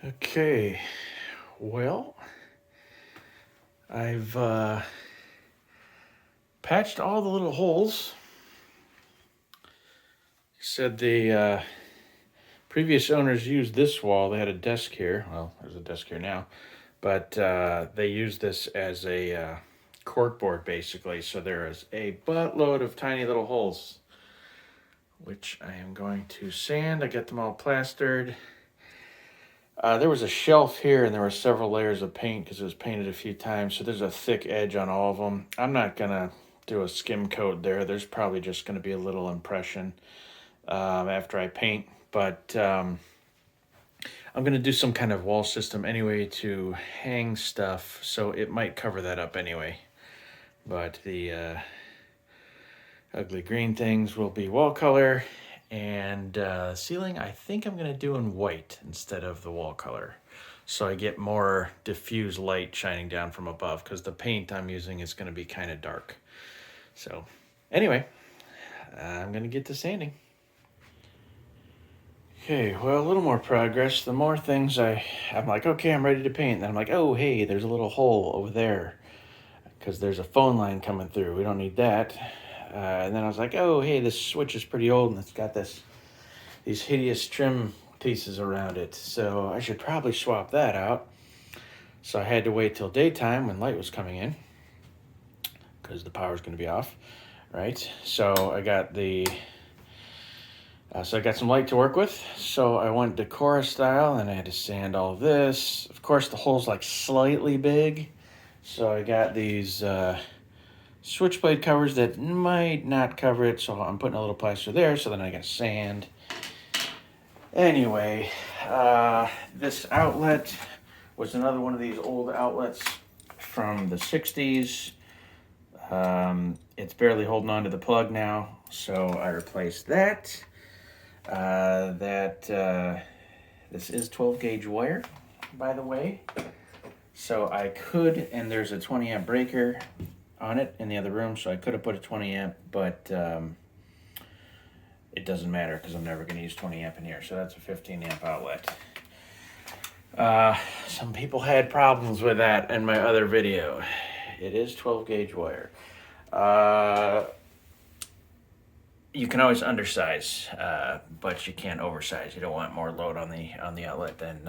Okay, well, I've patched all the little holes. Said the previous owners used this wall. They had a desk here. Well, there's a desk here now, but they used this as a corkboard basically. So there is a buttload of tiny little holes, which I am going to sand. I got them all plastered. There was a shelf here, and there were several layers of paint because it was painted a few times. So there's a thick edge on all of them. I'm not gonna do a skim coat there. There's probably just gonna be a little impression after I paint. But I'm gonna do some kind of wall system anyway to hang stuff, so it might cover that up anyway. But the ugly green things will be wall color. And ceiling, I think I'm going to do in white instead of the wall color. So I get more diffuse light shining down from above because the paint I'm using is going to be kind of dark. So anyway, I'm going to get to sanding. Okay, well, a little more progress. The more things I'm like, okay, I'm ready to paint. And then I'm like, oh, hey, there's a little hole over there because there's a phone line coming through. We don't need that. And then I was like, oh, hey, this switch is pretty old and it's got these hideous trim pieces around it. So I should probably swap that out. So I had to wait till daytime when light was coming in because the power's going to be off, right? So I got I got some light to work with. So I went Decora style and I had to sand all of this. Of course, the hole's like slightly big. So I got these switchblade covers that might not cover it, so I'm putting a little plaster there, so then I got sand. Anyway, this outlet was another one of these old outlets from the 60s. It's barely holding on to the plug now, so I replaced that. This is 12 gauge wire, by the way. So I could, and there's a 20 amp breaker on it in the other room, so I could have put a 20 amp, but it doesn't matter because I'm never going to use 20 amp in here. So that's a 15 amp outlet. Some people had problems with that in my other video. It is 12 gauge wire. You can always undersize, but you can't oversize. You don't want more load on the outlet than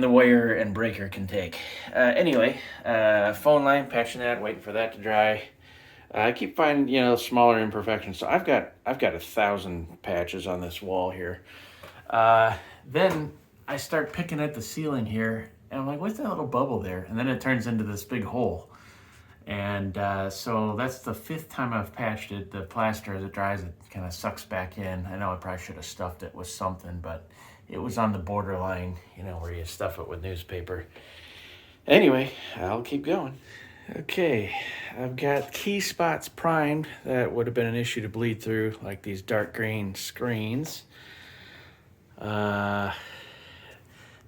the wire and breaker can take. Anyway, phone line, patching that, waiting for that to dry. I keep finding, smaller imperfections. So I've got 1,000 patches on this wall here. Then I start picking at the ceiling here, and I'm like, what's that little bubble there? And then it turns into this big hole. And so that's the 5th time I've patched it. The plaster, as it dries, it kind of sucks back in. I know I probably should have stuffed it with something, but it was on the borderline, where you stuff it with newspaper. Anyway, I'll keep going. Okay, I've got key spots primed that would have been an issue to bleed through, like these dark green screens. There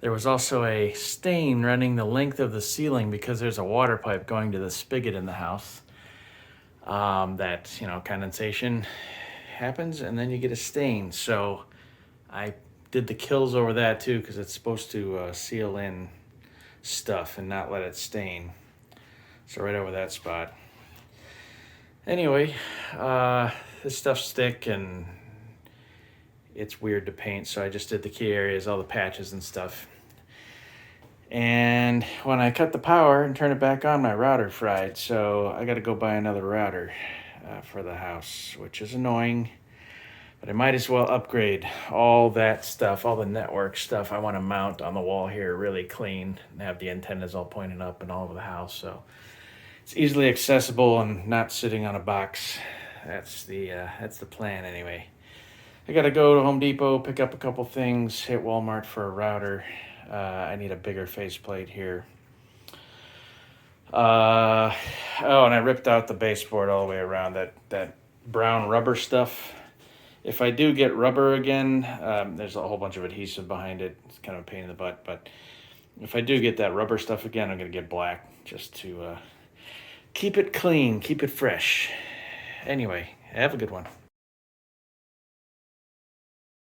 was also a stain running the length of the ceiling because there's a water pipe going to the spigot in the house. That, condensation happens and then you get a stain. So I did the kills over that too because it's supposed to seal in stuff and not let it stain. So right over that spot. Anyway, this stuff's thick and it's weird to paint, so I just did the key areas, all the patches and stuff. And when I cut the power and turn it back on, my router fried, so I got to go buy another router for the house, which is annoying. But I might as well upgrade all that stuff, all the network stuff I want to mount on the wall here really clean and have the antennas all pointing up and all over the house. So it's easily accessible and not sitting on a box. That's the plan anyway. I got to go to Home Depot, pick up a couple things, hit Walmart for a router. I need a bigger faceplate here. And I ripped out the baseboard all the way around, that brown rubber stuff. If I do get rubber again, there's a whole bunch of adhesive behind it. It's kind of a pain in the butt, but if I do get that rubber stuff again, I'm going to get black just to keep it clean, keep it fresh. Anyway, have a good one.